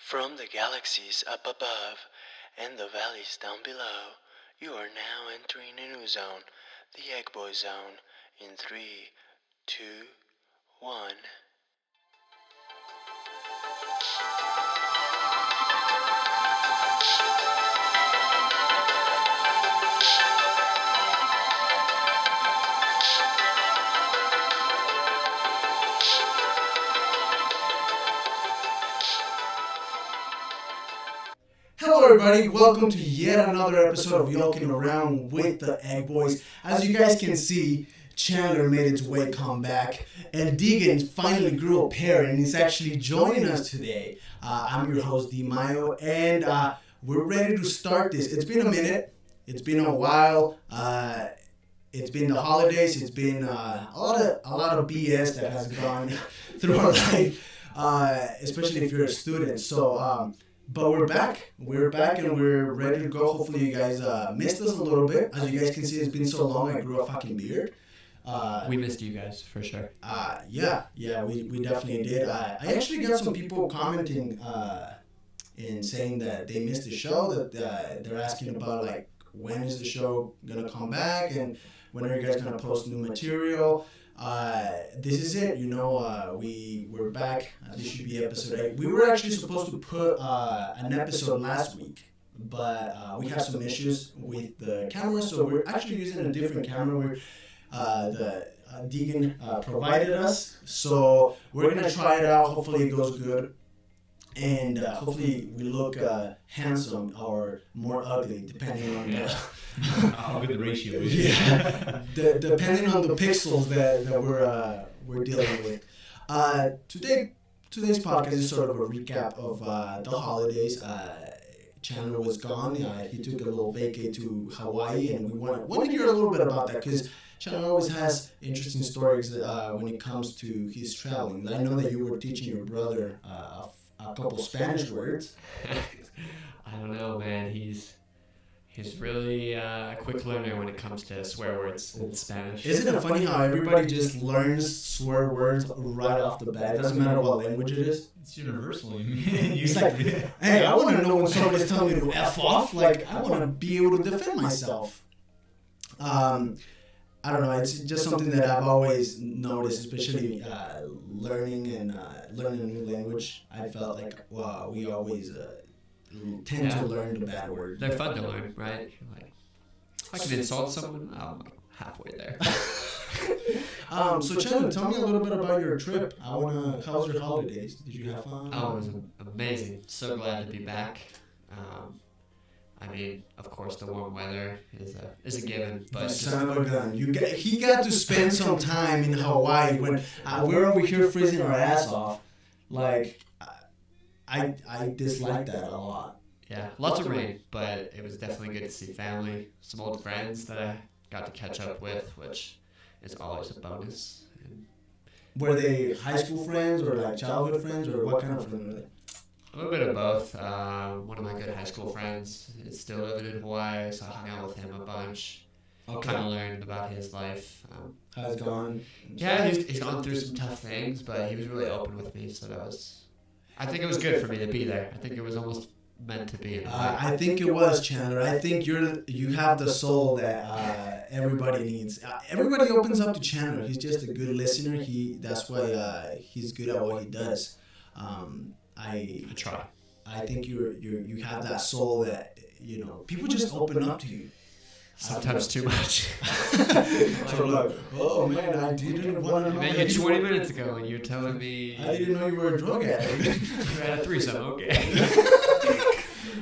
From the galaxies up above and the valleys down below, you are now entering a new zone, the Eggboy Zone, in 3, 2, 1. Hello everybody, welcome to yet another episode of Yoking Around with the Egg Boys. As you guys can see, Chandler made its way come back, and Deegan finally grew a pair and is actually joining us today. I'm your host, D. Mayo, and we're ready to start this. It's been a minute, it's been a while, it's been the holidays, it's been a lot of BS that has gone through our life, especially if you're a student. But we're back, and we're ready to go. Hopefully you guys missed us a little bit. As you guys can see, it's been so long, I grew a fucking beard. We missed you guys, for sure. Yeah, we definitely did. I actually got some people commenting and saying that they missed the show, that they're asking about, like, when is the show going to come back, and when are you guys going to post new material. This is it, we're back. This should be episode 8. We were actually supposed to put an episode last week, but we have some issues with the camera, so we're actually using a different camera where the Deegan provided us. So we're going to try it out. Hopefully it goes good. And hopefully we look handsome or more ugly, depending on how good the ratio is. Yeah, depending on the pixels that we're dealing with. Today's podcast is sort of a recap of the holidays. Chandler was gone. He took a little vacay to Hawaii, and we want to hear a little bit about that because Chandler always has interesting stories when it comes to his traveling. I know that you were teaching your brother a couple Spanish words. I don't know, man. He's really a quick learner when it comes to swear words in Spanish. Isn't it funny how everybody just learns swear words right off the bat? It doesn't matter what language it is. It's universal. It's like, hey, I want to know when somebody's telling me to F off. Like, I want to be able to defend myself. I don't know. It's just something that I've always noticed, especially learning a new language. I felt like, wow, we always tend to learn the bad words. They're fun to learn, right? Like, I can insult someone. I'm like halfway there. So Chandler, tell me a little bit about your trip. How was your holidays? Did you have fun? Oh, it was amazing. So glad to be back. I mean, of course, the warm weather is a given. But son of a gun, he got to spend some time in Hawaii when we're over here freezing our ass off. Like, I dislike that a lot. Yeah, lots of rain, but it was definitely good to see family, some old friends that I got to catch up with, which is always a bonus. Were they high school friends or like childhood friends, or what kind of friends were they? A little bit of both. One of my good high school friends is still living in Hawaii, so I hung out with him a bunch. Okay. Kind of learned about his life. How's it going? Yeah, he's gone through some tough things, but he was really open with me, so I think it was good for me to be there. I think it was almost meant to be. I think it was, Chandler. I think you have the soul that everybody needs. Everybody opens up to Chandler. He's just a good listener. That's why he's good at what he does. I try. I think you have that soul that people just open up to you. Sometimes too much. So like, oh man, I didn't want to know. Man, you 20 minutes ago and you're telling me I didn't know you were a drug addict. You had a threesome, okay.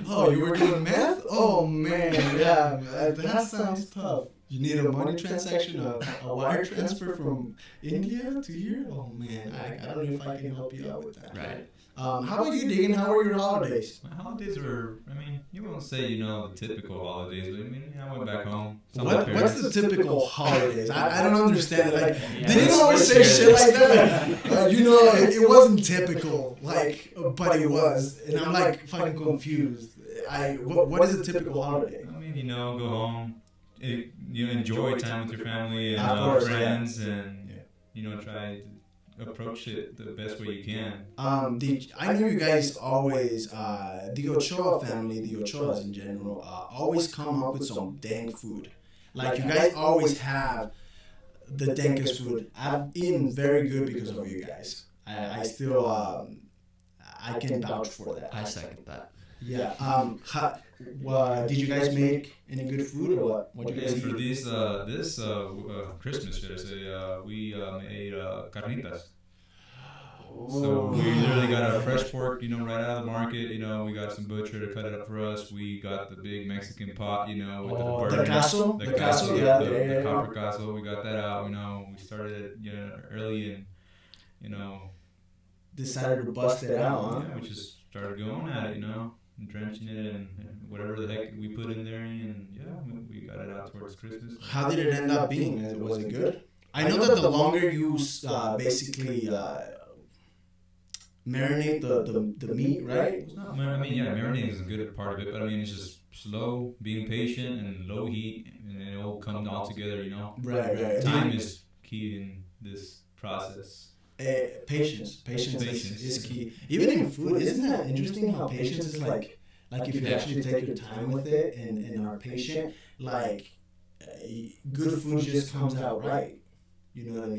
Oh, you were doing meth? Oh man, yeah, that sounds tough. You need a money transaction, a wire transfer from India to here? Oh man, I don't know if I can help you out with that. Right. How about you, Deegan? How were your holidays? My holidays were, you won't say, the typical holidays, but I went back home. What's the typical holidays? I don't understand it. Like, they didn't always say shit like that. It wasn't typical, but it was. And I'm like fucking confused. What is a typical holiday? Go home, enjoy time with your family and friends, and try to approach it the best way you can. I know you guys always, the Ochoa family, the Ochoas in general, always come up with some dank food. Like, you guys always have the dankest food. I've eaten very good because of you guys. I still, I can vouch for that. I second that. Yeah. Did you guys make any good food or what? What did you guys For eat? this Christmas, should I say, we made carnitas. So we literally got our fresh pork, right out of the market. We got some butcher to cut it up for us. We got the big Mexican pot, with the The caso? the The caso, caso, yeah, yeah. the copper caso. We got that out. We started it, early and, Decided to bust it out, huh? yeah, we just started going at it, and drenching it and whatever the heck we put in there, and yeah, we got it out towards Christmas. How did it end up being? Was it good? I know that the longer you basically marinate the meat, right? Marinating is a good part of it, but it's just slow, being patient, and low heat, and it all comes all together, Right. Time is key in this process. Patience is key. Even in food, isn't that interesting how patience is like if you actually take your time with it and are patient, good food just comes out right. You know what I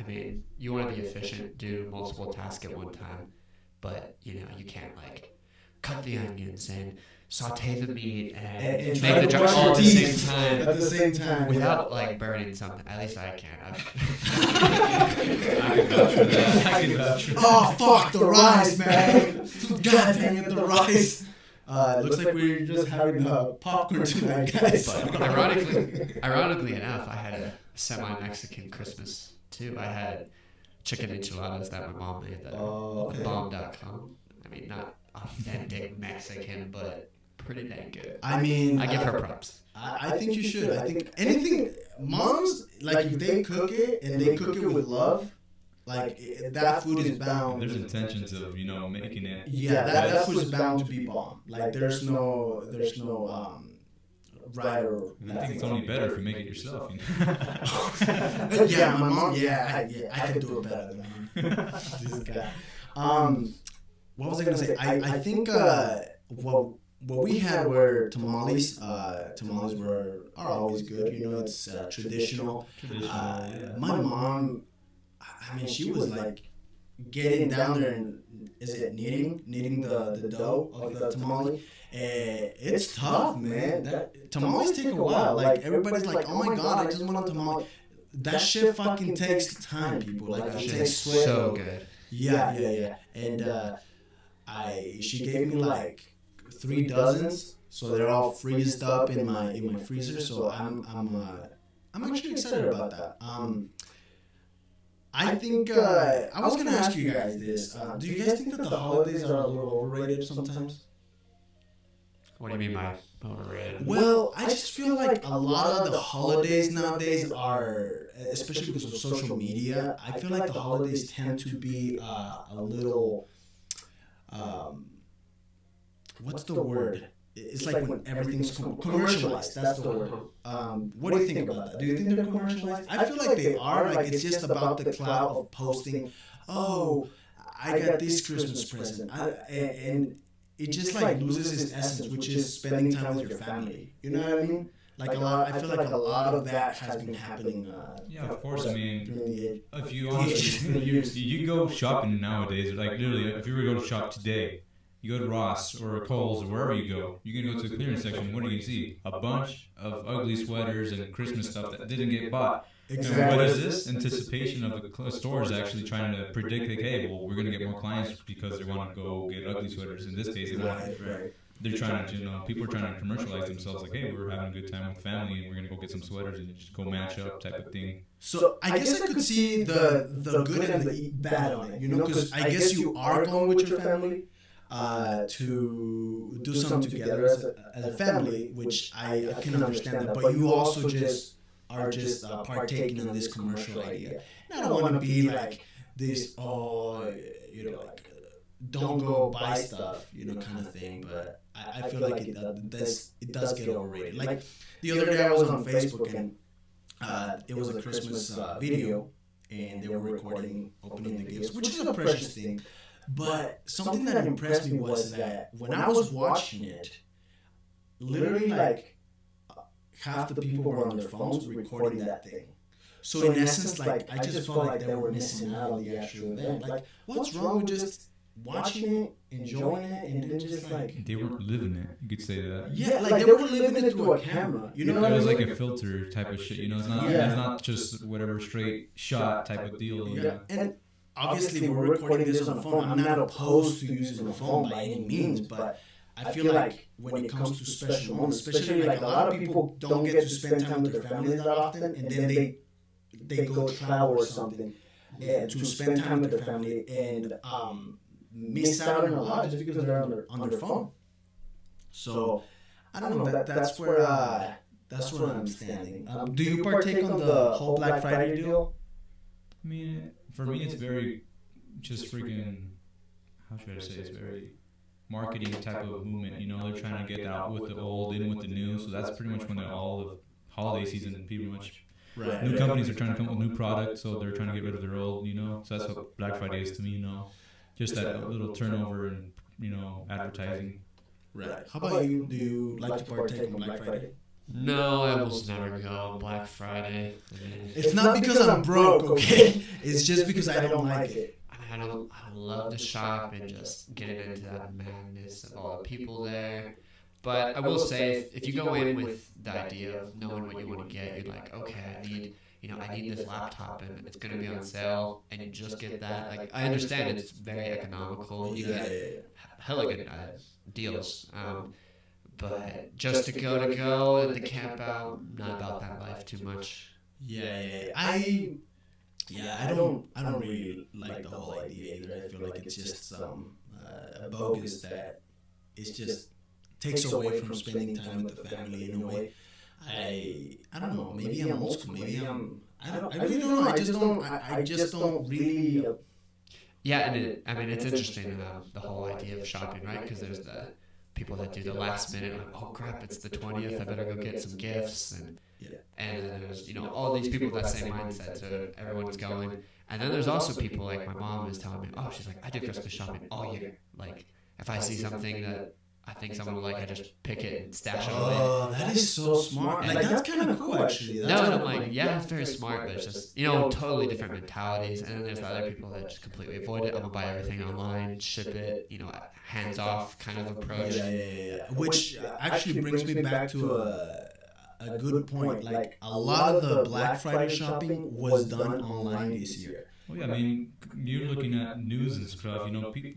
mean? You want to be efficient, do multiple tasks at one time, but you can't cut the onions and saute the meat and make the drink all at the same time without burning something. At least I can. I can vouch for that. I can vouch for that. Oh fuck the rice, man! God dang it, the rice. It looks like we're just having popcorn tonight, guys. But ironically enough, I had a semi-Mexican Christmas too. I had chicken enchiladas that my mom made that bomb.com. Not authentic Mexican, but pretty dang good. I give her props. I think you should. I think anything, moms, if they cook it and they cook it with love, that food is bound. There's intentions of making it. Yeah, that food is bound to be bomb. There's no right or. I think it's only better if you make it yourself. Yeah, my mom. Yeah, I could do it better than her. This guy. What was I gonna say? I think what we had were tamales. Tamales are always good. It's traditional. My mom, she was getting down there and kneading the dough of the tamale. It's tough, man. Tamales take a while. Everybody's like, oh my god, I just want a tamale. That shit fucking takes time, people. It takes sweat. So good. Yeah. And she gave me 3 dozens, so they're all freezed up in my freezer. So I'm actually excited about that. I think I was gonna ask you guys this. Do you guys think that the holidays are a little overrated sometimes? What do you mean by overrated? Well, I just feel like a lot of the holidays nowadays are, especially because of social media, I feel like the holidays tend to be a little, what's the word? It's when everything's commercialized. That's the word. What do you think about that? Do you think they're commercialized? I feel like they are. It's just about the clout of posting, oh, I got this Christmas present. And it just loses its essence, which is spending time with your family. You know what I mean? I feel like a lot of that has been happening. Yeah, of course. If you honestly, you go shopping nowadays, literally, if you were to go to shop today, you go to Ross or Kohl's or wherever you go, you can go to the clearance section. What do you see? A bunch of ugly sweaters and Christmas stuff that didn't get bought. Exactly. And what is this? Anticipation of the stores actually trying to predict, hey, well, we're going to get more clients because they want to go get ugly sweaters. In this case, they're trying to, people are trying to commercialize themselves hey, we're having a good time with family and we're going to go get some sweaters and just go match up type of thing. So I guess I could see the good and the bad on it, because I guess you are going with your family to do something together as a family, which I can understand that, but you also just are partaking in this commercial idea. And I don't want to be this, don't go buy stuff, kind of thing, but I feel like it does get overrated. The other day I was on Facebook and it was a Christmas video, and they were recording opening the gifts, which is a precious thing. But something that impressed me was that when I was watching it, literally like half the people were on their phones recording that thing. So in essence, like I just felt like they were missing out on the actual event. Like, what's wrong with just watching it, enjoying it, and then just like they weren't living it. You could say that. Yeah, like they were living it through a camera. You know, it was like a filter type of shit. You know, it's not just whatever straight shot type of deal. You know? And obviously we're recording this on the phone. I'm not opposed to using the phone by any means, but I feel like when it comes to special moments, especially like a lot of people don't get to spend time with their families that often, and then they go travel or something to spend time with their family and miss out on a lot just because they're on their phone. So I don't know. That's where I'm standing. Do you partake on the whole Black Friday deal? I mean, for me, it's very just freaking. How should I say? It's very marketing type of movement. You know, they're trying to get out with the old, in with the new. So that's pretty much when all the holiday season, pretty much. Right. New companies are trying to come up with new products, so they're trying to get rid of their old. You know, so that's what Black Friday is to me. You know, just that little turnover and advertising. Right. How about you? Do you like to partake on Black Friday? No, I almost never go on Black Friday. It's not because I'm broke, okay? It's just because I don't like it. I love to shop and just getting into that madness of all the people there. But I will say, if you go in with the idea of knowing what you want to get, you're like, okay, I need this laptop and it's going to be on sale, and you just get that. Like, I understand it's very economical. You get hella good deals. But just to go and to camp out, not about that life too much. I don't really like the whole idea either. I feel like it's just bogus that it's just takes away from spending time with the family in a way. I don't know. Maybe I'm old school. Maybe I really don't know. I just don't really. Yeah, and it's interesting the whole idea of shopping, right? Because there's the people that do the last minute, like, oh crap, it's the 20th, I better go get some gifts, and then there's all these people with that same mindset, so everyone's going. And then there's also people like my mom is telling me, oh, she's like, I do Christmas shopping all year. Like, if I see something that I think someone will like, I just pick it and stash it away. Oh, that is so smart. Like, that's kind of cool, actually. No, and I'm like, yeah, it's very smart, but it's just, totally different mentalities. And then there's the other people that just completely avoid it. I'm going to buy everything online, ship it, hands off kind of approach. Yeah. Which actually brings me back to a good point. Like, a lot of the Black Friday shopping was done online this year. Well, yeah, I mean, you're looking at news and stuff,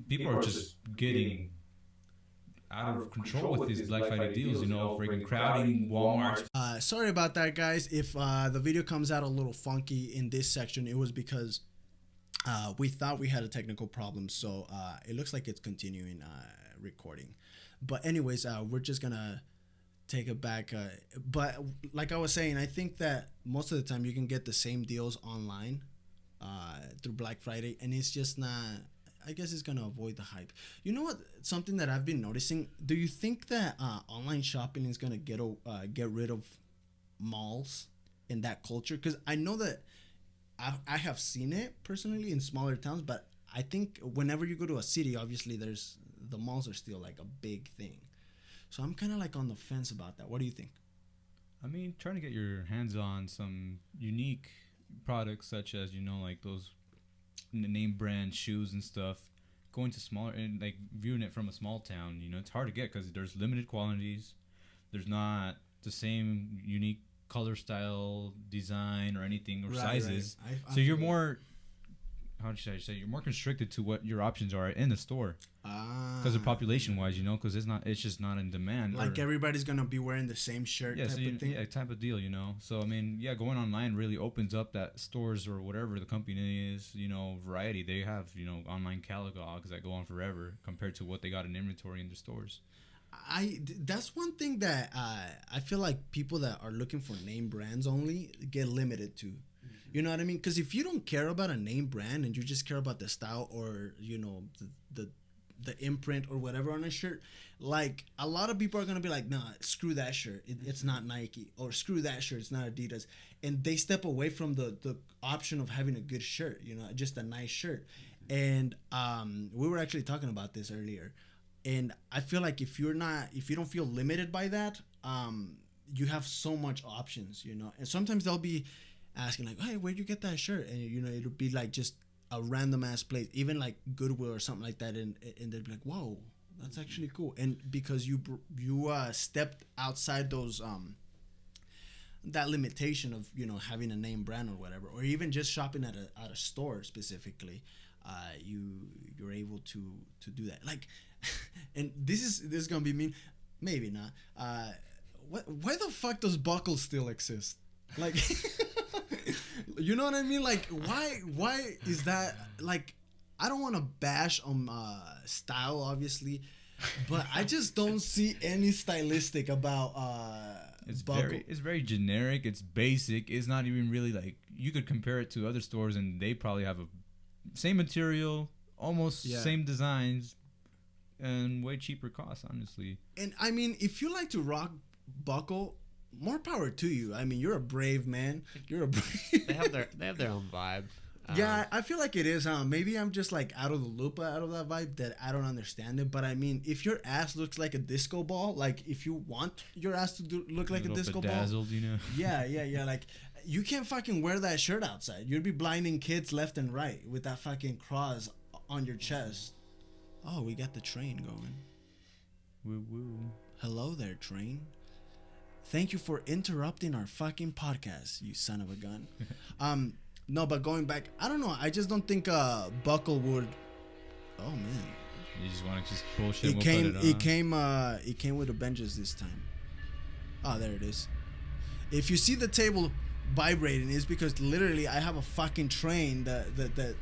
people are just getting out of control with these Black Friday deals, freaking crowding Walmart. Sorry about that, guys. If the video comes out a little funky in this section, it was because we thought we had a technical problem, so it looks like it's continuing recording. But anyways, we're just gonna take it back. But like I was saying, I think that most of the time you can get the same deals online through Black Friday, and it's just not. I guess it's gonna avoid the hype. You know what? Something that I've been noticing. Do you think that online shopping is gonna get rid of malls in that culture? Because I know that I have seen it personally in smaller towns, but I think whenever you go to a city, obviously the malls are still like a big thing. So I'm kind of like on the fence about that. What do you think? I mean, trying to get your hands on some unique products such as like those name brand shoes and stuff, going to smaller and like viewing it from a small town, it's hard to get because there's limited quantities, there's not the same unique color, style, design or anything or sizes. Right. So you're more, how should I say, you're more constricted to what your options are in the store because of population wise, because it's just not in demand. Like everybody's gonna be wearing the same shirt. Type of thing. Type of deal. So I mean, going online really opens up that stores or whatever the company is, variety. They have online catalogs that go on forever compared to what they got in inventory in the stores. That's one thing that I feel like people that are looking for name brands only get limited to. You know what I mean? Because if you don't care about a name brand and you just care about the style or the the imprint or whatever on a shirt, like a lot of people are gonna be like, nah, screw that shirt, it's not Nike, or screw that shirt, it's not Adidas, and they step away from the option of having a good shirt, you know, just a nice shirt. And we were actually talking about this earlier, and I feel like if you don't feel limited by that, you have so much options, you know. And sometimes they'll be asking like, hey, where'd you get that shirt? And you know, it'll be like just a random ass place, even like Goodwill or something like that, and they'd be like, whoa, that's actually cool. And because you stepped outside those that limitation of, you know, having a name brand or whatever, or even just shopping at a store specifically, you're able to do that. Like, and this is gonna be mean, maybe not. Why the fuck does buckles still exist? Like, you know what I mean? Like, why is that? Like, I don't want to bash on style, obviously, but I just don't see any stylistic about It's buckle. very generic. It's basic. It's not even really like, you could compare it to other stores and they probably have a same material, almost same designs, and way cheaper costs, honestly. And I mean, if you like to rock buckle, more power to you. I mean, you're a brave man. You're a brave. They have their own vibe. Yeah, I feel like it is. Maybe I'm just like out of the loop, out of that vibe, that I don't understand it. But I mean, if your ass looks like a disco ball, like if you want your ass to look like a disco bedazzled, you know. Yeah. Like, you can't fucking wear that shirt outside. You'd be blinding kids left and right with that fucking cross on your chest. Oh, we got the train going. Woo woo. Hello there, train. Thank you for interrupting our fucking podcast, you son of a gun. No, but going back, I don't know. I just don't think buckle would. Oh man. You just want to just bullshit. It came with a vengeance this time. Oh, there it is. If you see the table vibrating, it's because literally I have a fucking train that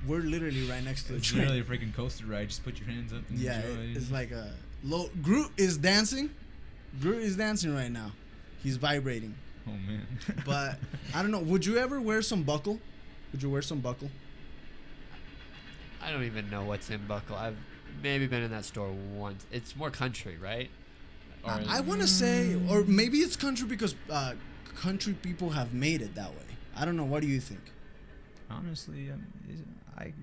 we're literally right next to the It's train. literally a freaking coaster ride. Just put your hands up and enjoy. It's like a low. Groot is dancing. Groot is dancing right now. He's vibrating. Oh man. But I don't know. Would you ever wear some buckle? Would you wear some buckle? I don't even know what's in buckle. I've maybe been in that store once. It's more country, right? Or I want to say, or maybe it's country because country people have made it that way. I don't know. What do you think? Honestly,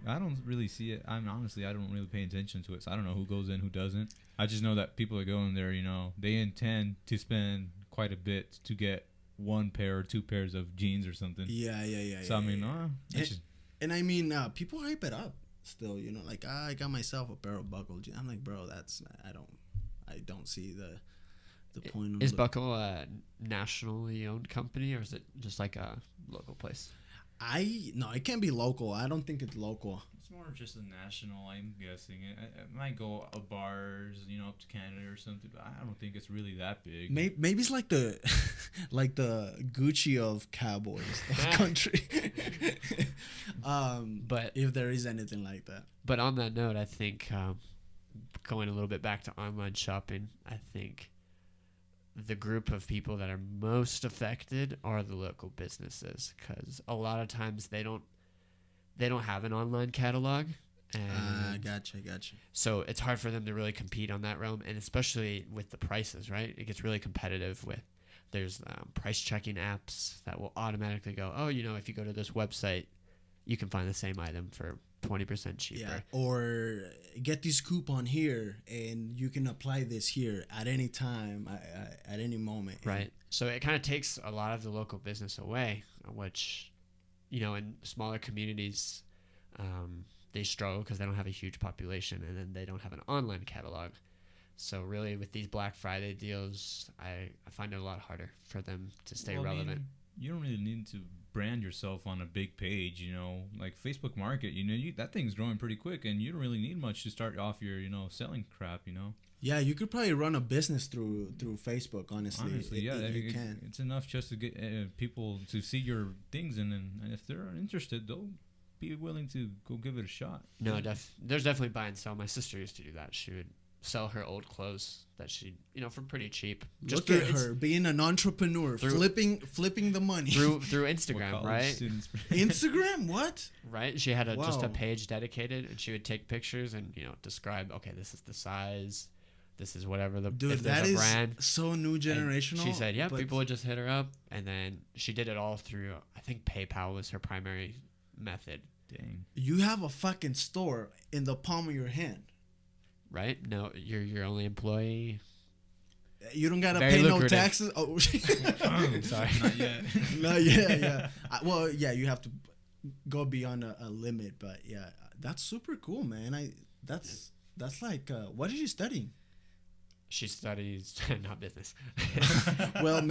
I don't really see it. I don't really pay attention to it, so I don't know who goes in, who doesn't. I just know that people are going there, you know, they intend to spend quite a bit to get one pair or two pairs of jeans or something. Yeah. So I mean, and I mean, people hype it up still, you know, like, I got myself a pair of buckle jeans. I'm like, bro, I don't see the point of Is Buckle a nationally owned company, or is it just like a local place? No, it can't be local. I don't think it's local. it's more just a national. I'm guessing it might go bars, you know, up to Canada or something. But I don't think it's really that big. Maybe it's like the like the Gucci of cowboys of country. But if there is anything like that. But on that note, I think going a little bit back to online shopping, I think the group of people that are most affected are the local businesses, because a lot of times they don't have an online catalog, and Gotcha. so it's hard for them to really compete on that realm, and especially with the prices, right? It gets really competitive with there's price checking apps that will automatically go, oh, you know, if you go to this website, you can find the same item for 20% cheaper. Yeah, or get this coupon here and you can apply this here at any time, at any moment. Right. So it kind of takes a lot of the local business away, which, you know, in smaller communities, they struggle because they don't have a huge population, and then they don't have an online catalog. So really, with these Black Friday deals, I find it a lot harder for them to stay relevant. I mean, you don't really need to brand yourself on a big page, you know, like Facebook Market, you know, that thing's growing pretty quick, and you don't really need much to start off your, you know, selling crap, you know. Yeah, you could probably run a business through Facebook. Honestly, you can. It's enough just to get people to see your things, and if they're interested, they'll be willing to go give it a shot. No, there's definitely buy and sell. My sister used to do that. She would sell her old clothes that she, for pretty cheap. Look at her being an entrepreneur, flipping the money through Instagram, right? Instagram, what? Right. She had just a page dedicated, and she would take pictures and describe. Okay, this is the size. This is whatever the dude. That is brand. So new generational. And she said, "Yeah, people would just hit her up," and then she did it all through. I think PayPal was her primary method. Dang. You have a fucking store in the palm of your hand. Right? No, you're your only employee. You don't gotta pay no taxes. Oh, sorry, not yet. Not yet. Yeah. Well, yeah, you have to go beyond a limit, but yeah, that's super cool, man. That's like, what is she studying? She studies not business. Well,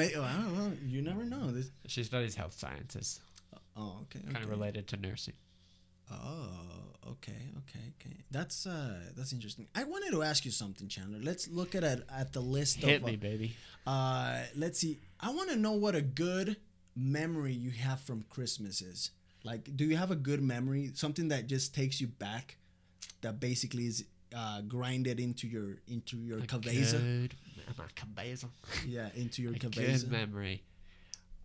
you never know. She studies health sciences. Oh, okay. Kind of related to nursing. Oh, okay. That's interesting. I wanted to ask you something, Chandler. Let's look at the list. Hit me, baby. Let's see. I want to know what a good memory you have from Christmas is. Like, do you have a good memory? Something that just takes you back, that basically is grinded into your cabeza. Cabeza. Yeah, into your cabeza. Good memory.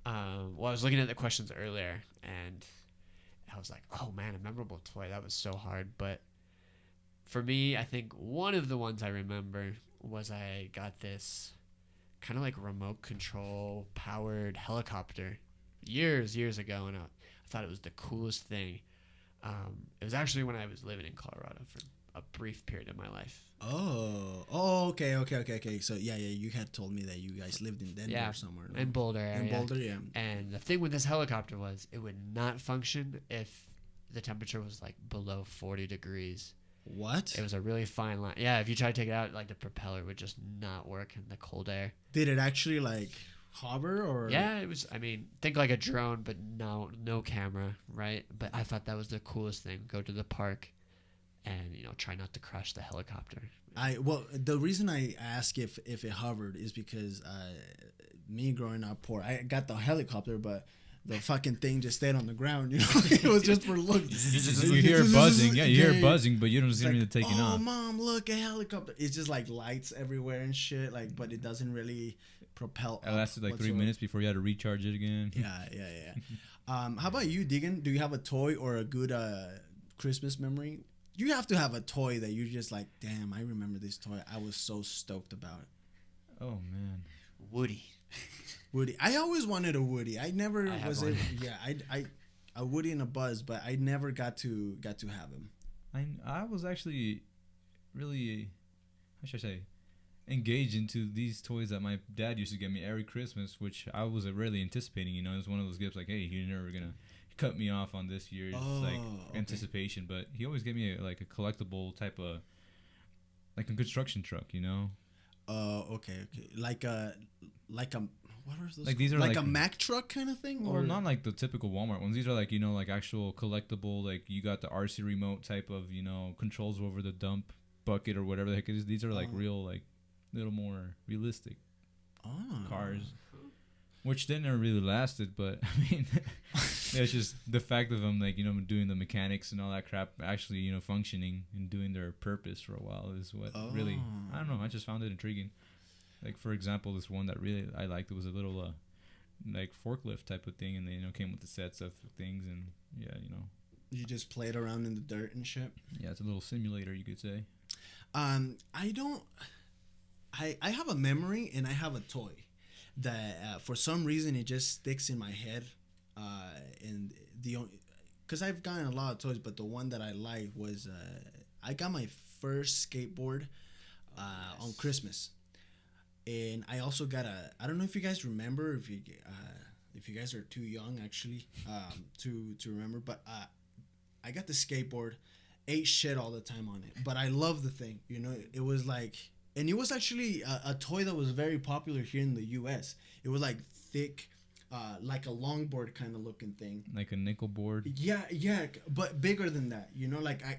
Well, I was looking at the questions earlier, and I was like, oh man, a memorable toy. That was so hard. But for me, I think one of the ones I remember was I got this kind of like remote control powered helicopter years ago, and I thought it was the coolest thing. It was actually when I was living in Colorado for a brief period of my life. Oh, okay. So yeah, you had told me that you guys lived in Denver or somewhere. No? In Boulder area. In Boulder, yeah. And the thing with this helicopter was it would not function if the temperature was like below 40 degrees. What? It was a really fine line. Yeah, if you try to take it out, like the propeller would just not work in the cold air. Did it actually like hover or? Yeah, it was. I mean, think like a drone, but no camera, right? But I thought that was the coolest thing. Go to the park, and try not to crash the helicopter. The reason I ask if it hovered is because me growing up poor, I got the helicopter, but the fucking thing just stayed on the ground. It was just for looks. You hear buzzing, you hear buzzing, but you don't see anything taking off. Oh, mom, look, a helicopter! It's just like lights everywhere and shit, like, but it doesn't really propel. It lasted like 3 minutes before you had to recharge it again. Yeah. How about you, Deegan? Do you have a toy or a good Christmas memory? You have to have a toy that you're just like, damn, I remember this toy. I was so stoked about it. Oh man, Woody. I always wanted a Woody. I never was able. Yeah, I a Woody and a Buzz, but I never got to have him. I was actually really, how should I say, engaged into these toys that my dad used to get me every Christmas, which I was really anticipating. It was one of those gifts like, hey, you're never gonna cut me off on this year's anticipation, but he always gave me a collectible type of, like a construction truck, Okay. Like a what are those? Like these are like a Mack truck kind of thing, or not like the typical Walmart ones. These are like like actual collectible. Like you got the RC remote type of controls over the dump bucket or whatever the heck it is. These are like real, like little more realistic cars. Which they never really lasted, but I mean, it's just the fact of them, like, doing the mechanics and all that crap, actually, functioning and doing their purpose for a while is what really, I don't know, I just found it intriguing. Like, for example, this one that really I liked, it was a little, like, forklift type of thing, and they, came with the sets of things, and, yeah, You just played around in the dirt and shit? Yeah, it's a little simulator, you could say. I have a memory, and I have a toy that for some reason it just sticks in my head, and because I've gotten a lot of toys, but the one that I like was I got my first skateboard on Christmas, and I also got I don't know if you guys remember, if you guys are too young actually to remember, but I got the skateboard, ate shit all the time on it, but I love the thing. It was like. And it was actually a toy that was very popular here in the U.S. It was like thick, like a longboard kind of looking thing. Like a nickel board? Yeah, but bigger than that.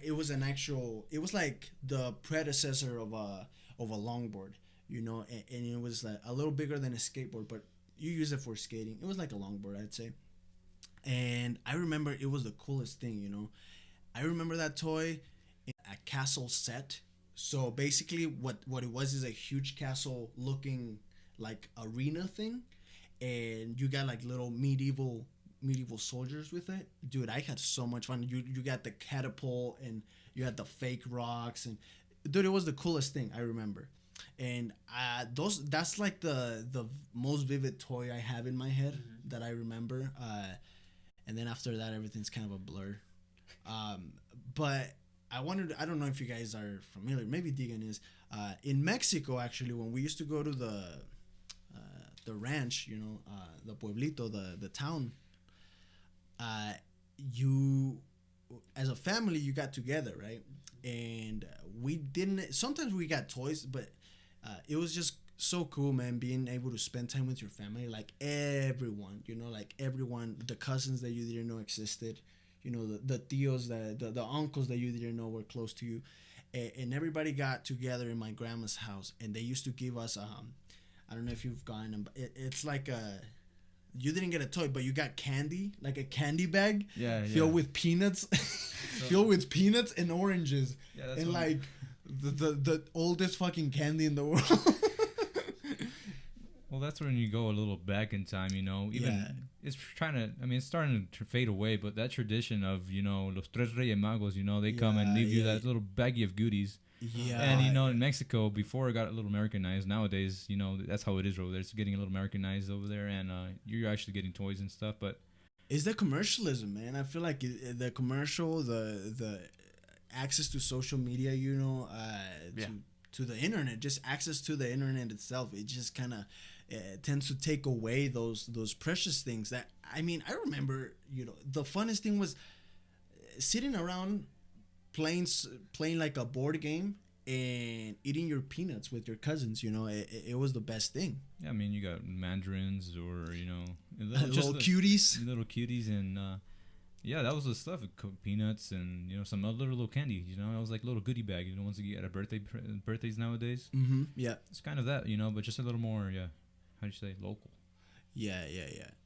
It was an actual. It was like the predecessor of a longboard. And it was like a little bigger than a skateboard, but you use it for skating. It was like a longboard, I'd say. And I remember it was the coolest thing. I remember that toy, a castle set. So basically, what it was is a huge castle looking like arena thing, and you got like little medieval soldiers with it. Dude, I had so much fun. You got the catapult and you had the fake rocks, and dude, it was the coolest thing I remember. And that's like the most vivid toy I have in my head that I remember. And then after that, everything's kind of a blur. But I don't know if you guys are familiar. Maybe Deegan is. In Mexico, actually, when we used to go to the ranch, the pueblito, the town, you, as a family, you got together, right? And we didn't, sometimes we got toys, but it was just so cool, man, being able to spend time with your family, like everyone, the cousins that you didn't know existed, the tios, the uncles that you didn't know were close to you, and everybody got together in my grandma's house, and they used to give us I don't know if you've gotten them, but it's like you didn't get a toy, but you got candy, like a candy bag filled with peanuts, filled with peanuts and oranges, and like the oldest fucking candy in the world. Well, that's when you go a little back in time, it's it's starting to fade away, but that tradition of, los tres reyes magos, they come and leave you that little baggie of goodies. Yeah. And, in Mexico, before it got a little Americanized, nowadays, that's how it is over there. It's getting a little Americanized over there, and you're actually getting toys and stuff, but... It's the commercialism, man. I feel like the commercial, the access to social media, to the internet, just access to the internet itself, it just kind of tends to take away those precious things that, I remember, the funnest thing was sitting around playing like a board game and eating your peanuts with your cousins. It was the best thing. Yeah, you got mandarins or little cuties, and that was the stuff. Peanuts and some other little candy. It was like a little goodie bag. Ones that you get at birthdays nowadays. Mm-hmm. Yeah, it's kind of that. But just a little more. Yeah, how do you say, local? Yeah.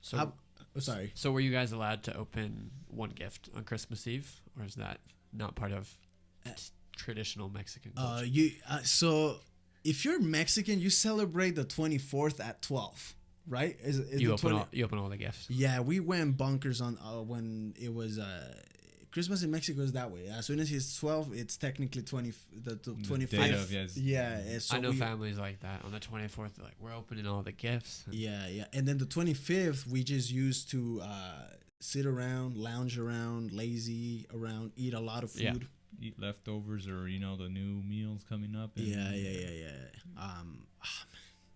So sorry. So were you guys allowed to open one gift on Christmas Eve, or is that not part of traditional Mexican culture? So if you're Mexican, you celebrate the 24th at 12, right? You open all the gifts. Yeah, we went bonkers on when it was Christmas in Mexico is that way. As soon as it's 12, it's technically 25th. Yeah, so I know families like that. On the 24th, they're like, we're opening all the gifts. Yeah. And then the 25th, we just used to sit around, lounge around, lazy around, eat a lot of food. Yeah. Eat leftovers or, the new meals coming up. And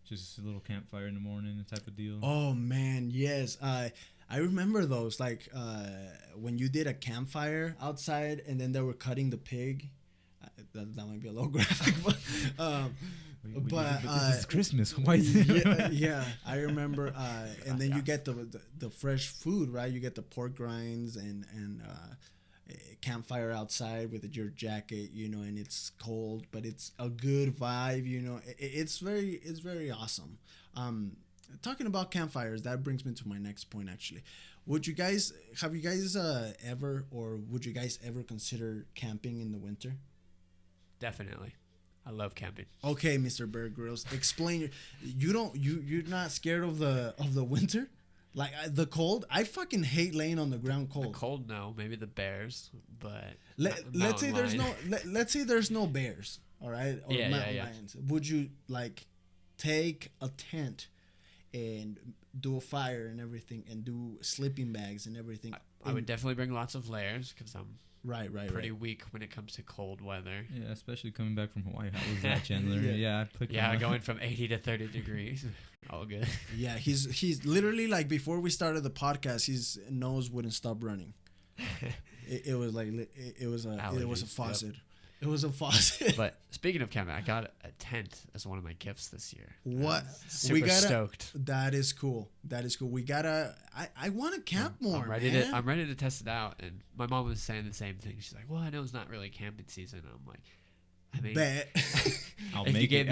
just a little campfire in the morning type of deal. Oh, man, yes. I remember those, like when you did a campfire outside and then they were cutting the pig. That might be a little graphic, but this is Christmas. Why is it? Yeah, I remember. And then you get the fresh food, right? You get the pork rinds and campfire outside with your jacket, and it's cold, but it's a good vibe, It's very awesome. Talking about campfires, that brings me to my next point, actually. Have you guys ever consider camping in the winter? Definitely. I love camping. Okay, Mr. Bear Grylls, explain. You're not scared of the winter? Like the cold? I fucking hate laying on the ground cold. The cold, no. Maybe the bears, but let's say there's no bears, all right? Or mountain lions. Would you like take a tent and do a fire and everything and do sleeping bags and everything? I would definitely bring lots of layers because I'm pretty right. weak when it comes to cold weather. Yeah, especially coming back from Hawaii. How was that, Chandler? Going from 80 to 30 degrees. All good. Yeah, he's literally like before we started the podcast, his nose wouldn't stop running. It was a faucet. Yep. It was a faucet. But speaking of camping, I got a tent as one of my gifts this year. What? Stoked. That is cool. We gotta. I want to camp more. I'm ready to test it out. And my mom was saying the same thing. She's like, "Well, I know it's not really camping season." And I'm like, bet. I'll make it.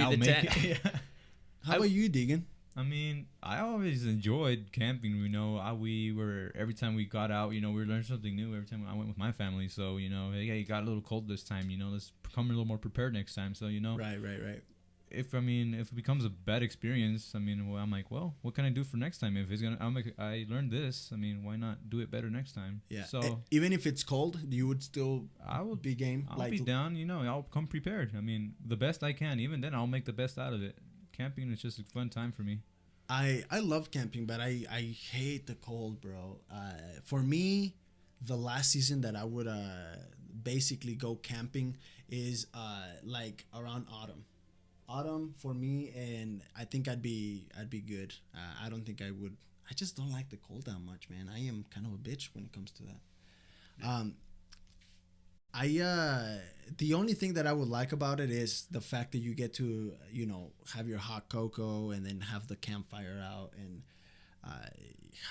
How about you, Deegan? I mean, I always enjoyed camping. You know, we were every time we got out. You know, we learned something new every time I went with my family. So you know, hey, it got a little cold this time. You know, let's come a little more prepared next time. So you know, Right. if it becomes a bad experience, I mean, well, I'm like, well, what can I do for next time? If it's gonna, I learned this. I mean, why not do it better next time? Yeah. So Even if it's cold, you would still I would be game. I'll be down. You know, I'll come prepared. I mean, the best I can. Even then, I'll make the best out of it. Camping is just a fun time for me. I love camping, but I hate the cold, bro. For me, the last season that I would basically go camping is like around autumn. Autumn for me, and I think I'd be good. I don't think I would. I just don't like the cold that much, man. I am kind of a bitch when it comes to that. The only thing that I would like about it is the fact that you get to, you know, have your hot cocoa and then have the campfire out and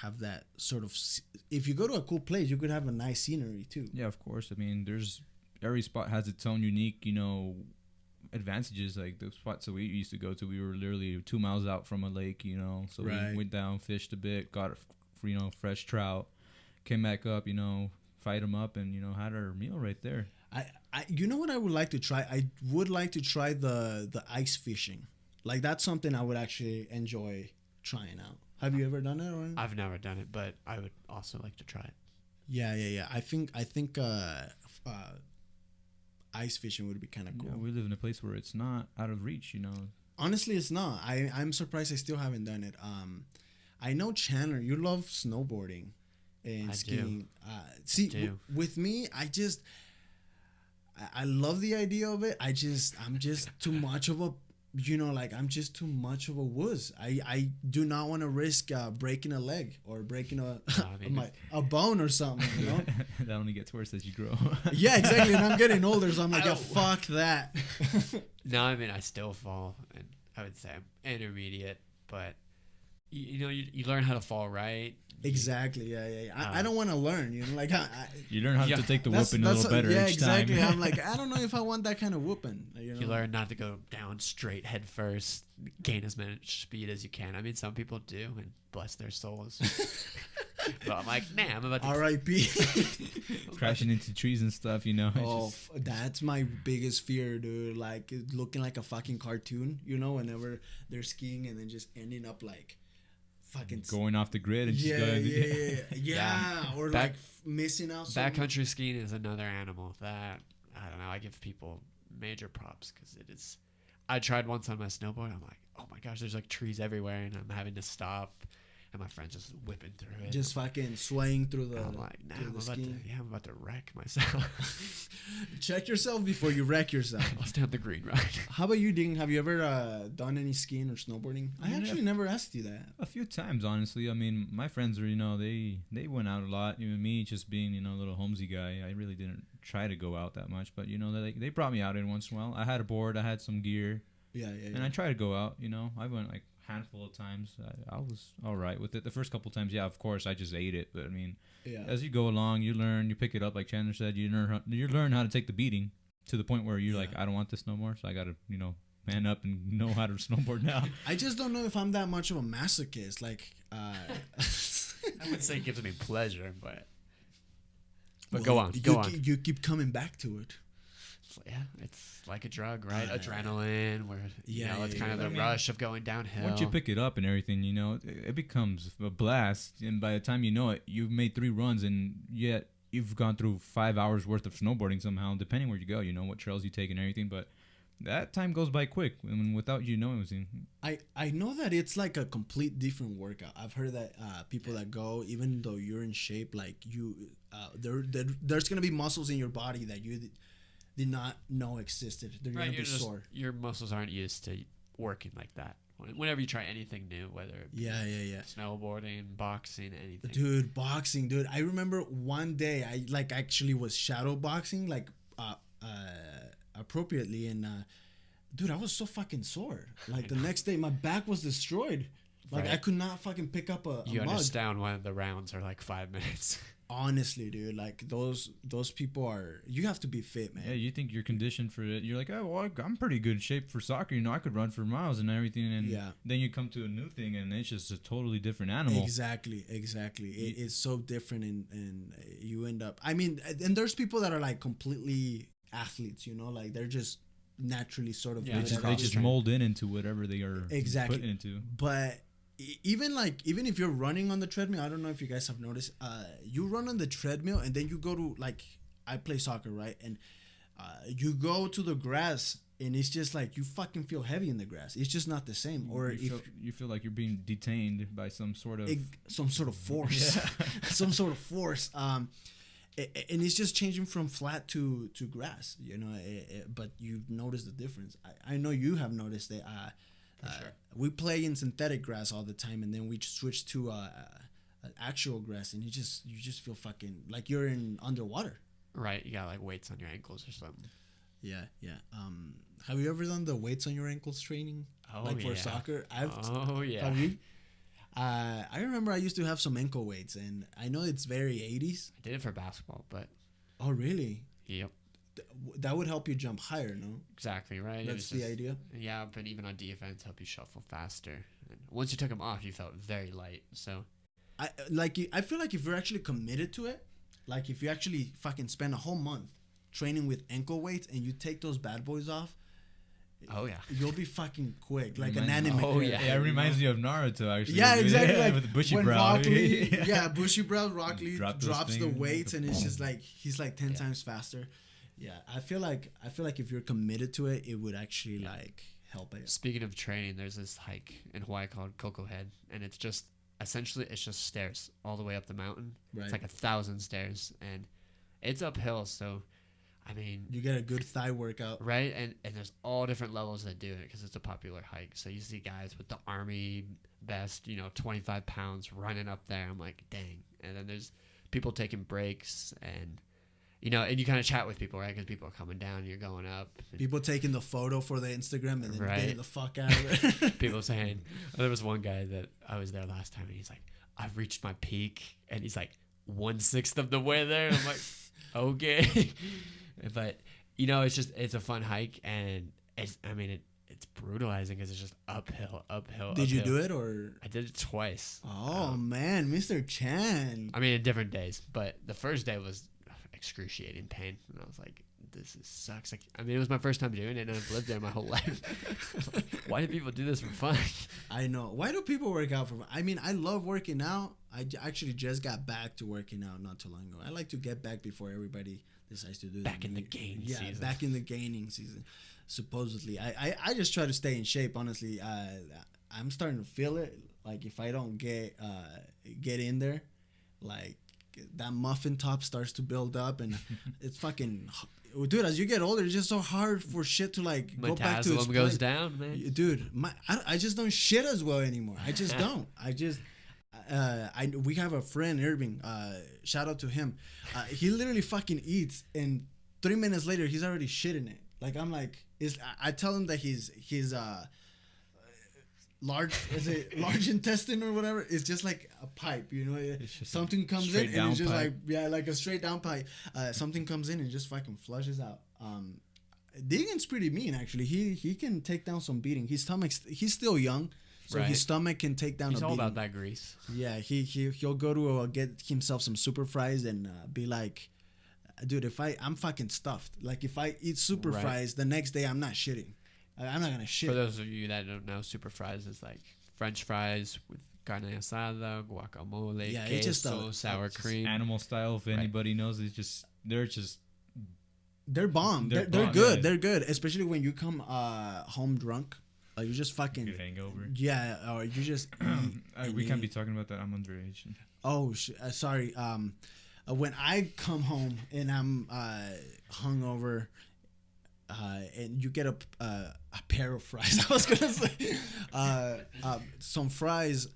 have that sort of. If you go to a cool place, you could have a nice scenery too. Yeah, of course. I mean, every spot has its own unique, you know, advantages. Like the spots that we used to go to, we were literally 2 miles out from a lake, you know. So Right. we went down, fished a bit, got you know, fresh trout, came back up, you know, fried them up, and you know, had our meal right there. You know what I would like to try? I would like to try the ice fishing. Like that's something I would actually enjoy trying out. Have you ever done it? Or? I've never done it, but I would also like to try it. Yeah. I think ice fishing would be kind of cool. Yeah, we live in a place where it's not out of reach, you know. Honestly, it's not. I'm surprised I still haven't done it. I know Chandler, you love snowboarding and I skiing. Do. With me, I love the idea of it. I'm just too much of a, you know, like I'm just too much of a wuss. I do not want to risk breaking a leg or breaking a bone or something, you know. That only gets worse as you grow. Yeah, exactly. And I'm getting older, so I'm like, yeah, fuck that. No, I mean, I still fall, and I would say I'm intermediate, but you know, you learn how to fall right. Exactly. Yeah. I don't want to learn. You know, like You learn how to take the that's- whooping a little better yeah, each exactly. time. I'm like, I don't know if I want that kind of whooping. You know? You learn not to go down straight head first, gain as much speed as you can. I mean, some people do, and bless their souls. But I'm like, nah, I'm about to. R.I.P. Crashing into trees and stuff, you know. Oh, that's my biggest fear, dude. Like looking like a fucking cartoon, you know, whenever they're skiing and then just ending up like fucking going off the grid and just going. Yeah. Or like missing out. Backcountry skiing is another animal that I don't know. I give people major props because it is. I tried once on my snowboard. I'm like, oh my gosh, there's like trees everywhere, and I'm having to stop. And my friend's just whipping through it. Just fucking swaying through the. I'm like, nah, I'm about to wreck myself. Check yourself before you wreck yourself. I'll stay on the green ride. How about you, Ding? Have you ever done any skiing or snowboarding? I actually never asked you that. A few times, honestly. I mean, my friends were, you know, they went out a lot. Even me, just being, you know, a little homesy guy, I really didn't try to go out that much. But, you know, they brought me out in once in a while. I had a board, I had some gear. Yeah. And I tried to go out, you know. I went like handful of times. I was all right with it. The first couple times, yeah, of course, I just ate it. But I mean, as you go along, you learn, you pick it up. Like Chandler said, you learn how to take the beating to the point where you're like, I don't want this no more. So I got to, you know, man up and know how to snowboard now. I just don't know if I'm that much of a masochist. Like, I would say it gives me pleasure, but well, go on. You keep coming back to it. Yeah, it's like a drug, right? Adrenaline, where it's kind of the rush of going downhill. Once you pick it up and everything, you know, it becomes a blast. And by the time you know it, you've made 3 runs, and yet you've gone through 5 hours worth of snowboarding somehow, depending where you go. You know what trails you take and everything, but that time goes by quick. I mean, without you knowing it. I know that it's like a complete different workout. I've heard that people that go, even though you're in shape, like you, there's gonna be muscles in your body that you did not know existed. They're gonna be sore. Your muscles aren't used to working like that. Whenever you try anything new, whether it be snowboarding, boxing, anything. Dude, boxing, dude. I remember one day I like actually was shadow boxing, like appropriately, and dude, I was so fucking sore. Like the next day, my back was destroyed. Like Right. I could not fucking pick up a You mug. understand why the rounds are like 5 minutes. Honestly, dude, like those people are. You have to be fit, man. Yeah, you think you're conditioned for it. You're like, oh, well, I'm pretty good shape for soccer. You know, I could run for miles and everything. And Yeah. then you come to a new thing, and it's just a totally different animal. Exactly. It's so different, and you end up. I mean, and there's people that are like completely athletes. You know, like they're just naturally sort of. Yeah, good They at just, they it. just mold into whatever they are Exactly. put into. But even if you're running on the treadmill, I don't know if you guys have noticed, you run on the treadmill and then you go to, like, I play soccer, right? And you go to the grass and it's just like you fucking feel heavy in the grass. It's just not the same. Or You feel like you're being detained by some sort of some sort of force, some sort of force. And it's just changing from flat to grass, you know. But you notice the difference. I know you have noticed it. Sure. We play in synthetic grass all the time, and then we switch to actual grass, and you just feel fucking like you're in underwater. Right. You got like weights on your ankles or something. Yeah. Have you ever done the weights on your ankles training? Oh, like for yeah. soccer? Oh, yeah. Have you? I remember I used to have some ankle weights, and I know it's very 80s. I did it for basketball, but Oh, really? yep. That would help you jump higher, no? Exactly, right? It That's was the idea. Yeah, but even on defense, help you shuffle faster. And once you took them off, you felt very light. So I feel like if you're actually committed to it, like if you actually fucking spend a whole month training with ankle weights and you take those bad boys off, oh yeah, you'll be fucking quick, like an Reminds- anime. Oh, character, yeah. Yeah, it you reminds know? you of Naruto, actually. Yeah, exactly. Like with the bushy when brow. Rock Lee, yeah, bushy brow Rock Lee Drop those drops the things. weights, and it's just like he's like 10 times faster. Yeah, I feel like if you're committed to it, it would actually like help it. Speaking of training, there's this hike in Hawaii called Coco Head, and it's just essentially it's just stairs all the way up the mountain. Right. It's like 1,000 stairs, and it's uphill. So, I mean, You get a good thigh workout. right? And there's all different levels that do it because it's a popular hike. So you see guys with the army vest, 25 pounds running up there. I'm like, dang. And then there's people taking breaks and and you kind of chat with people, right? Because people are coming down and you're going up. And People taking the photo for the Instagram and then Right. getting the fuck out of it. people saying, there was one guy that I was there last time and he's like, I've reached my peak. And he's like 1/6 of the way there. And I'm like, okay. But, it's a fun hike. And it's brutalizing because it's just uphill. Did you do it or? I did it twice. Oh man, Mr. Chan. I mean, in different days, but the first day was excruciating pain, and I was like, sucks. Like, I mean, it was my first time doing it, and I've lived there my whole life. Like, why do people do this for fun? I know. Why do people work out for? I mean, I love working out. Actually just got back to working out not too long ago. I like to get back before everybody decides to do Back that. in the game Yeah, season. back in the gaining season. Supposedly, I just try to stay in shape. Honestly, I'm starting to feel it. Like if I don't get in there, like that muffin top starts to build up, and it's fucking. Dude, as you get older, it's just so hard for shit to like go back to its Metabolism goes place. down, man. Dude, I just don't shit as well anymore. I just don't. We have a friend, Irving. Shout out to him. He literally fucking eats, and 3 minutes later, he's already shitting it. Like I'm like, I tell him that he's large intestine or whatever. It's just like a pipe, just something comes in straight and it's down just pipe. like a straight down pipe. Something comes in and just fucking flushes out. Deegan's pretty mean actually. He can take down some beating. He's still young, so Right. his stomach can take down He's a all beating. about that grease. Yeah, he'll go to get himself some super fries and be like, dude, I'm fucking stuffed. Like if I eat super Right. fries, the next day I'm not shitting. I'm not gonna shit. For those of you that don't know, super fries is like French fries with carne asada, guacamole, Yeah, queso, it's just sour Just cream. animal style. If Right. anybody knows, they're just They're bomb. They're bomb, good. yeah. They're good, especially when you come home drunk. You just fucking good hangover. yeah, or you just eat We and can't be eat. talking about that. I'm underage. Oh, sorry. When I come home and I'm hungover, and you get a pair of fries, I was gonna say, some fries,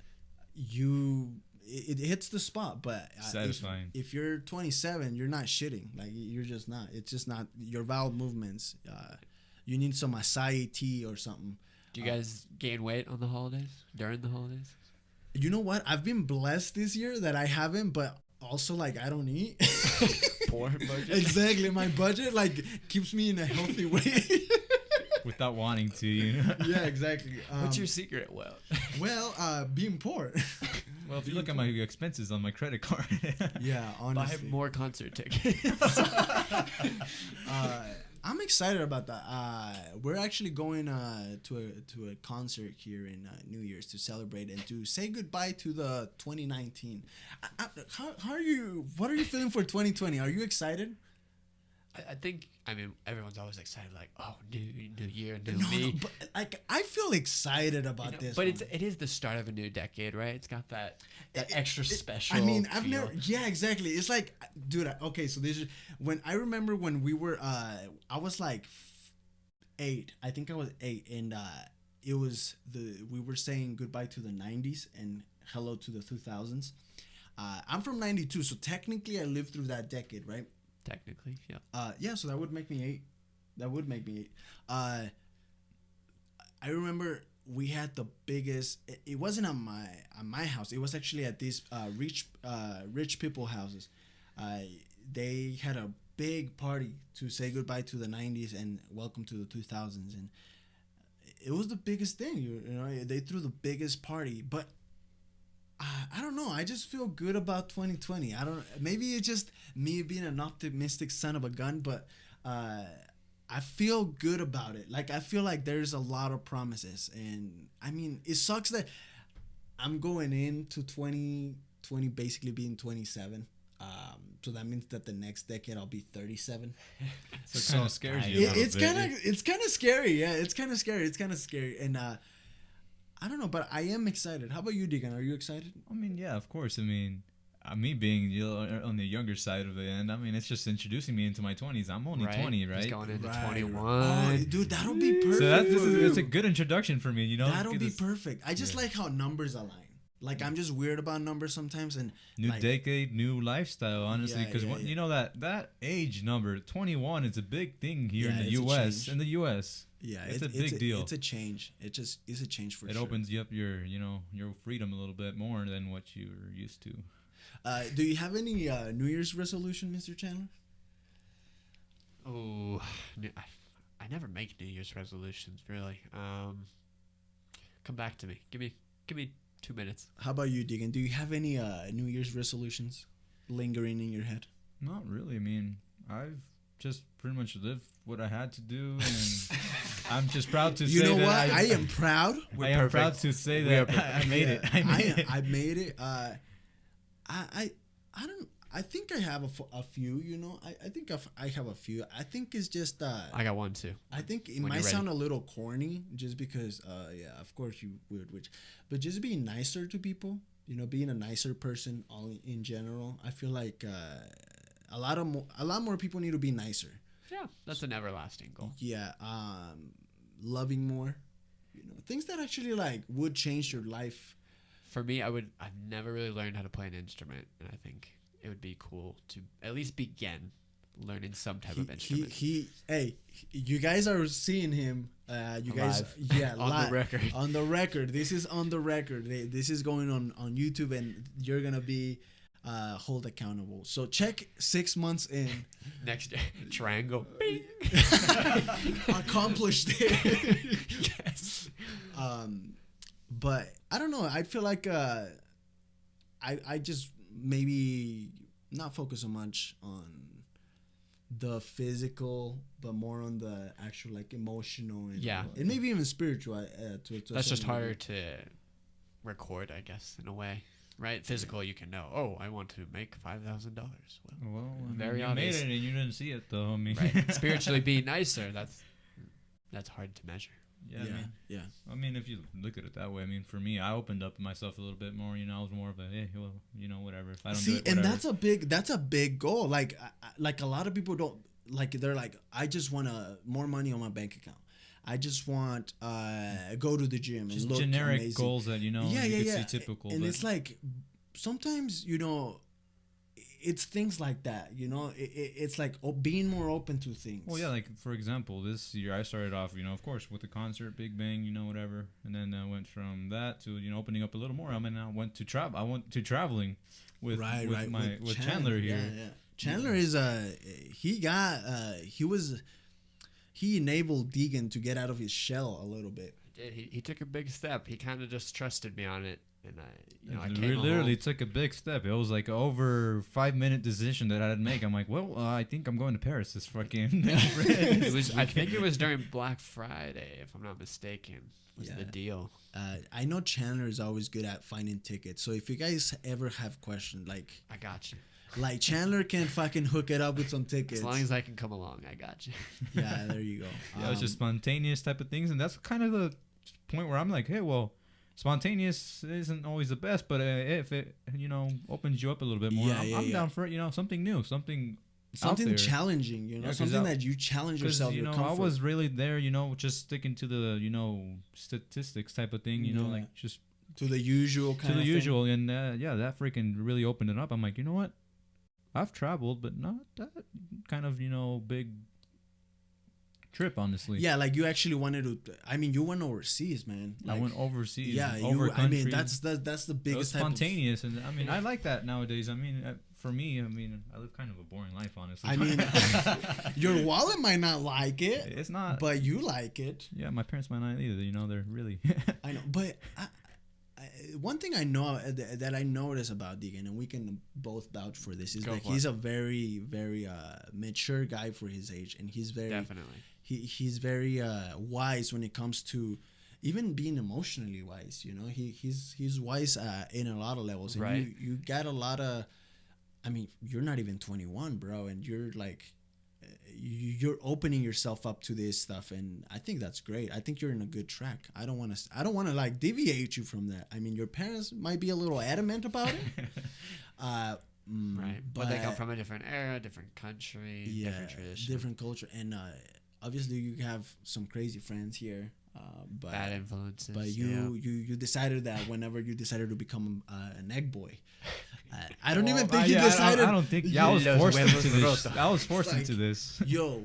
it hits the spot. But Satisfying. if you're 27, you're not shitting. Like you're just not. It's just not your bowel movements. You need some acai tea or something. Do you guys gain weight on the holidays? During the holidays? You know what? I've been blessed this year that I haven't, but also like I don't eat. Poor budget. Exactly, my budget like keeps me in a healthy way. Without wanting to, you know. Yeah, exactly. What's your secret? Well, being poor. Well, if you look at my expenses on my credit card. Yeah, Buy honestly. more concert tickets. I'm excited about that. We're actually going to a concert here in New Year's to celebrate and to say goodbye to the 2019. How are you? What are you feeling for 2020? Are you excited? I think, I mean, everyone's always excited, like, oh, new year, new No, me. but like I feel excited about this. But one. it is the start of a new decade, right? It's got that extra special. I mean, I've feel. never. Yeah, exactly. It's like, dude. Okay, so this is when I remember when we were. I was like 8. I think I was 8, and it was we were saying goodbye to the 90s and hello to the 2000s. I'm from 92, so technically I lived through that decade, right? Technically, yeah. Yeah. So that would make me 8. That would make me 8. I remember we had the biggest. It wasn't on my house. It was actually at these rich people houses. They had a big party to say goodbye to the 90s and welcome to the 2000s, and it was the biggest thing. You know, they threw the biggest party, but. I don't know. I just feel good about 2020. I don't. Maybe it's just me being an optimistic son of a gun, but I feel good about it. Like I feel like there's a lot of promises, and I mean, it sucks that I'm going into 2020 basically being 27. So that means that the next decade I'll be 37. So it kind of scares you. It's kind of scary. Yeah, it's kind of scary. And I don't know, but I am excited. How about you, Deegan? Are you excited? I mean, yeah, of course. I mean, me being on the younger side of it, and I mean, it's just introducing me into my 20s. I'm only 20, right? He's going into Right. 21. Oh, dude, that'll be perfect. So it's a good introduction for me, you know. That'll Get be this perfect. I just like how numbers align. Like I'm just weird about numbers sometimes, and new like, decade, new lifestyle. Honestly, Yeah, because yeah. you know that age number 21 is a big thing here Yeah, in the it's a U.S. change. In the U.S. Yeah, It's a big deal. It's a change. It's a change for It sure. opens you up your freedom a little bit more than what you're used to. Do you have any New Year's resolution, Mr. Chandler? Oh, I never make New Year's resolutions, really. Come back to me. Give me 2 minutes. How about you, Deegan? Do you have any New Year's resolutions lingering in your head? Not really. I mean, I've just pretty much lived what I had to do, and I'm just proud to You say know that what? I am proud. I am proud to say We are that I made it. I made it. I made it. I don't. I think I have a few. You know, I think I have a few. I think it's just. I got one too. I think it When might you're ready. sound a little corny, just because. Yeah, of course you would, but just being nicer to people. You know, being a nicer person, all in general. I feel like a lot more people need to be nicer. Yeah, that's an everlasting goal. Yeah, loving more. You know, things that actually like would change your life. For me, I've never really learned how to play an instrument, and I think it would be cool to at least begin learning some type of instrument. Hey, you guys are seeing him. You guys, Live. yeah, On the record. On the record. This is on the record. This is going on YouTube, and you're gonna be hold accountable. So check 6 months in. Next year, triangle. Bing. Accomplished it. Yes. But I don't know. I feel like I just maybe not focus so much on the physical, but more on the actual like emotional and Yeah. and maybe even spiritual. To a That's just certain harder degree. to record, I guess, in a way. Right? Physical, you can know. Oh, I want to make $5,000. Well, I mean, Very you obvious. made it and you didn't see it though. I mean, Right. Spiritually be nicer. That's hard to measure. Yeah, Yeah. I mean, if you look at it that way, I mean, for me, I opened up myself a little bit more. You know, I was more of a, hey, well, you know, whatever. If I don't do See, it, and whatever. that's a big goal. Like a lot of people don't like. They're like, I just want more money on my bank account. I just want go to the gym and Just look generic amazing. goals that you know Yeah, you yeah, could yeah. see typical. And but it's like sometimes it's things like that, you know. It's like being more open to things. Well, yeah, like for example, this year I started off, of course, with the concert, Big Bang, whatever, and then I went from that to opening up a little more. I mean, I went to traveling with Chandler here. Yeah. Chandler is he enabled Deegan to get out of his shell a little bit. He took a big step. He kind of just trusted me on it, and I literally took a big step. It was like over 5-minute decision that I had to make. I'm like, well, I think I'm going to Paris this fucking. I think it was during Black Friday, if I'm not mistaken. Was the deal? I know Chandler is always good at finding tickets. So if you guys ever have questions, like I got you. Like Chandler can fucking hook it up with some tickets. As long as I can come along, I got you. Yeah, there you go. Yeah, it's just spontaneous type of things, and that's kind of the point where I'm like, hey, well, spontaneous isn't always the best, but if it opens you up a little bit more, I'm down for it. Something new, something challenging. Something that you challenge yourself. I was really there, just sticking to the statistics type of thing. Like just to the usual kind of usual, and that freaking really opened it up. I'm like, you know what? I've traveled, but not that kind of, big trip, honestly. Yeah, like you actually wanted to. I mean, you went overseas, man. Like, I went overseas. Yeah, I mean, that's the biggest. It was spontaneous, and I mean, I like that nowadays. I mean, for me, I live kind of a boring life, honestly. I mean, your wallet might not like it. It's not, but you like it. Yeah, my parents might not either. They're really. I know, but. One thing I know that I notice about Deegan, and we can both vouch for this, is that he's a very, very mature guy for his age, and he's very definitely he's very wise when it comes to even being emotionally wise. He's wise in a lot of levels, and right. you got a lot of. I mean, you're not even 21, bro, and you're like. You're opening yourself up to this stuff, and I think that's great. I think you're in a good track. I don't want to like deviate you from that. I mean, your parents might be a little adamant about it, right? But they come from a different era, different country, different tradition, different culture, and obviously you have some crazy friends here. But bad influences. But you decided that whenever you decided to become an egg boy. I don't even think you decided. I don't think. Yeah, I was forced into this. I was forced into this. Yo,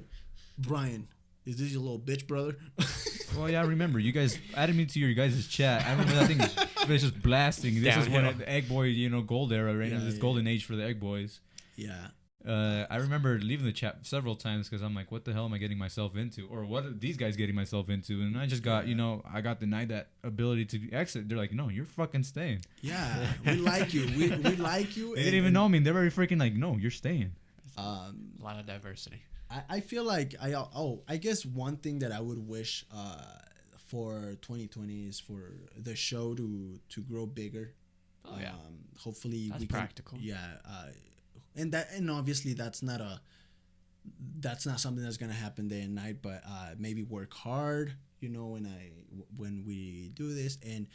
Brian, is this your little bitch brother? Well, yeah, I remember you guys added me to your guys' chat. I remember that thing was just blasting. This is when the egg boy, gold era right now. This golden age for the egg boys. Yeah. I remember leaving the chat several times because I'm like, what the hell am I getting myself into? Or what are these guys getting myself into? And I just got, I got denied that ability to exit. They're like, no, you're fucking staying. Yeah, we like you. We like you. They didn't even know me. They were freaking like, no, you're staying. A lot of diversity. I feel like I guess one thing that I would wish for 2020 is for the show to grow bigger. Oh yeah. Hopefully that's practical. And obviously that's not something that's gonna happen day and night, but maybe work hard, when we do this, and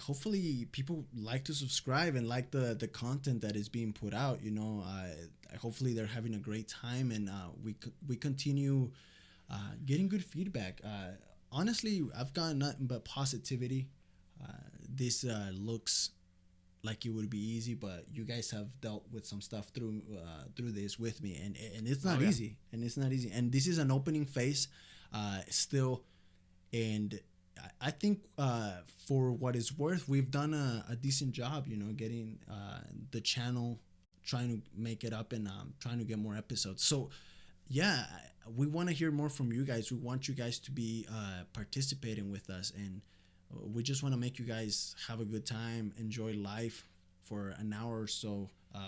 hopefully people like to subscribe and like the content that is being put out. Hopefully they're having a great time, and we continue getting good feedback. Honestly, I've gotten nothing but positivity. This looks like it would be easy, but you guys have dealt with some stuff through this with me, and it's not easy, and this is an opening phase still, and I think for what it's worth, we've done a decent job, getting the channel, trying to make it up, and trying to get more episodes. So yeah, we want to hear more from you guys. We want you guys to be participating with us, and we just want to make you guys have a good time, enjoy life for an hour or so,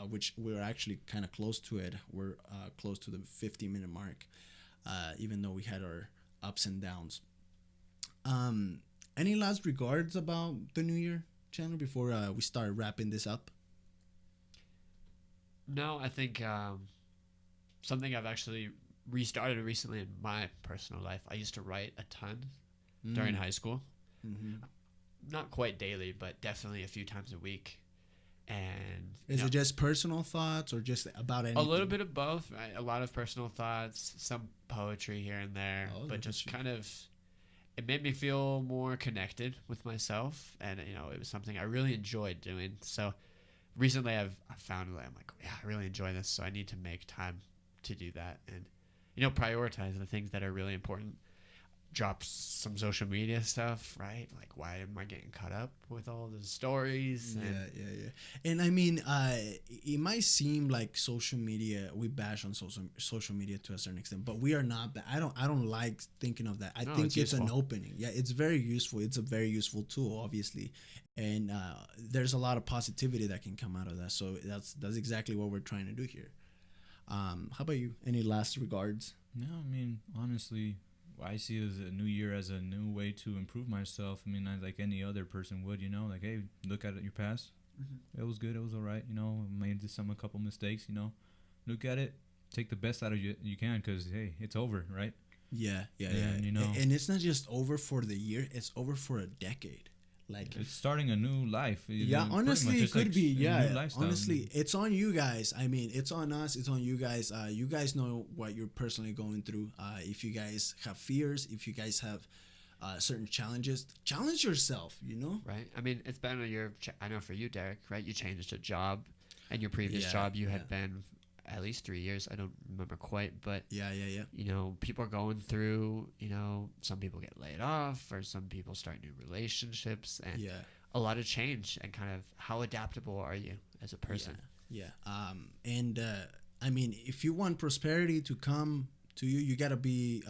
which we're actually kind of close to it. We're close to the 50-minute mark, even though we had our ups and downs. Any last regards about the new year, Chandler, before we start wrapping this up? No, I think something I've actually restarted recently in my personal life. I used to write a ton during high school. Mm-hmm. Not quite daily, but definitely a few times a week. And is it just personal thoughts or just about anything? A little bit of both. Right? A lot of personal thoughts, some poetry here and there, but just kind of, it made me feel more connected with myself, and it was something I really enjoyed doing. So recently I've found that I'm like, yeah, I really enjoy this, so I need to make time to do that, and prioritize the things that are really important. Drop some social media stuff, right? Like, why am I getting caught up with all the stories? Yeah. And I mean, it might seem like social media, we bash on social media to a certain extent, but we are not. I don't like thinking of that. I think it's an opening. Yeah, it's very useful. It's a very useful tool, obviously, and there's a lot of positivity that can come out of that. So that's exactly what we're trying to do here. How about you? Any last regards? No, I mean, honestly, I see it as a new year as a new way to improve myself. I mean, like any other person would, like, hey, look at your past. It was good. It was all right. Made a couple mistakes. Look at it. Take the best out of you can, because hey, it's over, right? Yeah. And it's not just over for the year. It's over for a decade. Like, it's starting a new life. Yeah, honestly, it could be. Yeah, honestly, it's on you guys. I mean, it's on us. It's on you guys. You guys know what you're personally going through. If you guys have fears, if you guys have certain challenges, challenge yourself. Right. I mean, it's been a year. I know for you, Derek. Right. You changed a job, and your previous job you had been at least 3 years. I don't remember quite, but yeah. People are going through, some people get laid off, or some people start new relationships, and a lot of change. And kind of, how adaptable are you as a person? I mean, if you want prosperity to come to you, you gotta be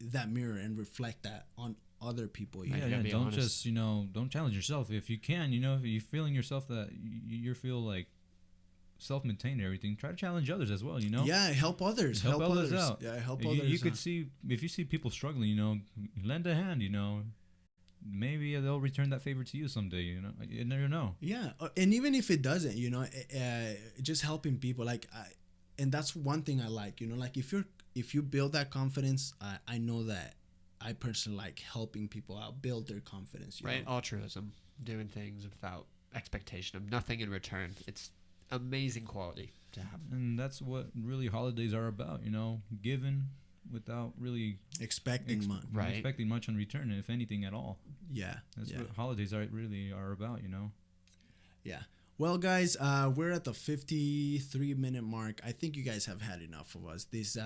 that mirror and reflect that on other people. Don't honest. Just don't challenge yourself. If you can, if you're feeling yourself that you feel like self-maintained and everything, try to challenge others as well. Help others out. Help others. You could see, if you see people struggling, lend a hand. Maybe they'll return that favor to you someday. You never know. And even if it doesn't, just helping people, and that's one thing I like. Like, if you build that confidence, I know that I personally like helping people out build their confidence. Right, altruism, doing things without expectation of nothing in return. It's amazing quality to have, and that's what really holidays are about. Giving without really expecting much, right? Expecting much in return, if anything at all. That's what holidays really are about. Yeah. Well, guys, we're at the 53-minute mark. I think you guys have had enough of us. This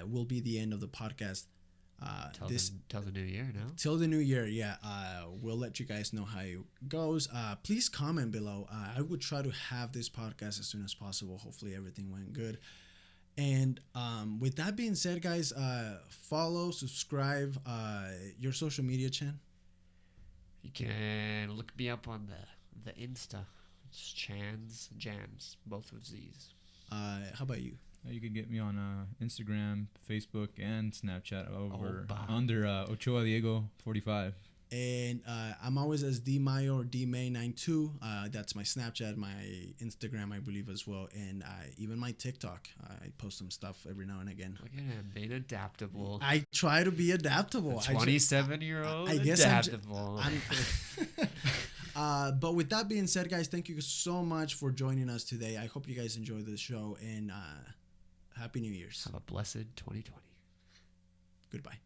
will be the end of the podcast. Till the new year now. Till the new year, yeah. We'll let you guys know how it goes. Please comment below. I would try to have this podcast as soon as possible. Hopefully everything went good. And with that being said, guys, follow, subscribe, your social media, Chan. You can look me up on the Insta. It's Chan's Jams, both with Z's. How about you? You can get me on Instagram, Facebook, and Snapchat under Ochoa Diego 45. And I'm always as DMayo or DMay92. That's my Snapchat, my Instagram, I believe, as well. And even my TikTok. I post some stuff every now and again. Look at him being adaptable. I try to be adaptable. 27-year-old I guess adaptable. But with that being said, guys, thank you so much for joining us today. I hope you guys enjoyed the show, and Happy New Year's. Have a blessed 2020. Goodbye.